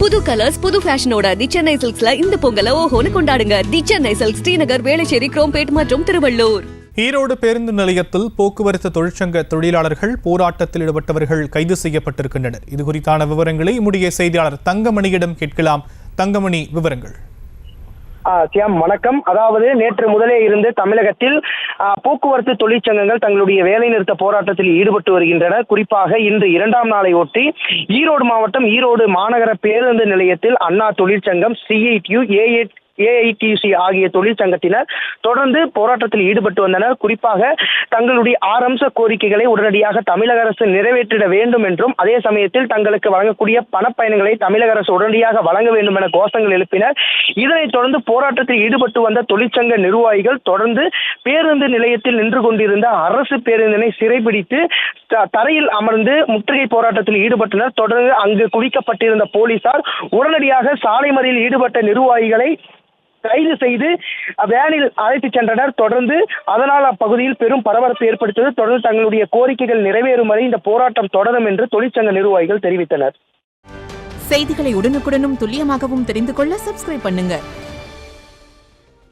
புது கலர்ஸ் புது ஃபேஷனோட தி சென்னை சில்க்ஸ்ல இந்த பொங்கலை ஓஹோன்னு கொண்டாடுங்க. தி சென்னை சில்க்ஸ், ஸ்ரீநகர், வேளச்சேரி, குரோம்பேட் மற்றும் திருவள்ளூர். ஈரோடு பேருந்து நிலையத்தில் போக்குவரத்து தொழிற்சங்க தொழிலாளர்கள் போராட்டத்தில் ஈடுபட்டவர்கள் கைது செய்யப்பட்டிருக்கின்றனர். இது குறித்தான விவரங்களை நம்முடைய செய்தியாளர் தங்கமணியிடம் கேட்கலாம். தங்கமணி, விவரங்கள். சியாம், வணக்கம். அதாவது நேற்று முதலே இருந்து தமிழகத்தில் போக்குவரத்து தொழிற்சங்கங்கள் தங்களுடைய வேலைநிறுத்த போராட்டத்தில் ஈடுபட்டு வருகின்றன. குறிப்பாக இன்று 2ஆம் நாளை ஒட்டி ஈரோடு மாவட்டம் ஈரோடு மாநகர பேருந்து நிலையத்தில் அண்ணா தொழிற்சங்கம், CITU, AITC ஆகிய தொழிற்சங்கத்தினர் தொடர்ந்து போராட்டத்தில் ஈடுபட்டு வந்தனர். குறிப்பாக தங்களுடைய 6 அம்ச கோரிக்கைகளை உடனடியாக தமிழக அரசு நிறைவேற்றிட வேண்டும் என்றும், அதே சமயத்தில் தங்களுக்கு வழங்கக்கூடிய பணப்பயன்களை தமிழக அரசு உடனடியாக வழங்க வேண்டும் என கோஷங்கள் எழுப்பினர். இதனைத் தொடர்ந்து போராட்டத்தில் ஈடுபட்டு வந்த தொழிற்சங்க நிர்வாகிகள் தொடர்ந்து பேருந்து நிலையத்தில் நின்று கொண்டிருந்த அரசு பேருந்தினை சிறைபிடித்து தரையில் அமர்ந்து முற்றுகை போராட்டத்தில் ஈடுபட்டனர். தொடர்ந்து அங்கு குவிக்கப்பட்டிருந்த போலீசார் உடனடியாக சாலை மறியலில் ஈடுபட்ட நிர்வாகிகளை கைது செய்து வேனில் அழைத்துச் சென்றனர். தொடர்ந்து அதனால் அப்பகுதியில் பெரும் பரபரப்பு ஏற்படுத்தது. தொடர்ந்து தங்களுடைய கோரிக்கைகள் நிறைவேறும் வரை இந்த போராட்டம் தொடரும் என்று தொழிற்சங்க நிர்வாகிகள் தெரிவித்தனர். செய்திகளை உடனுக்குடனும் துல்லியமாகவும் தெரிந்து கொள்ள சப்ஸ்கிரைப் பண்ணுங்க.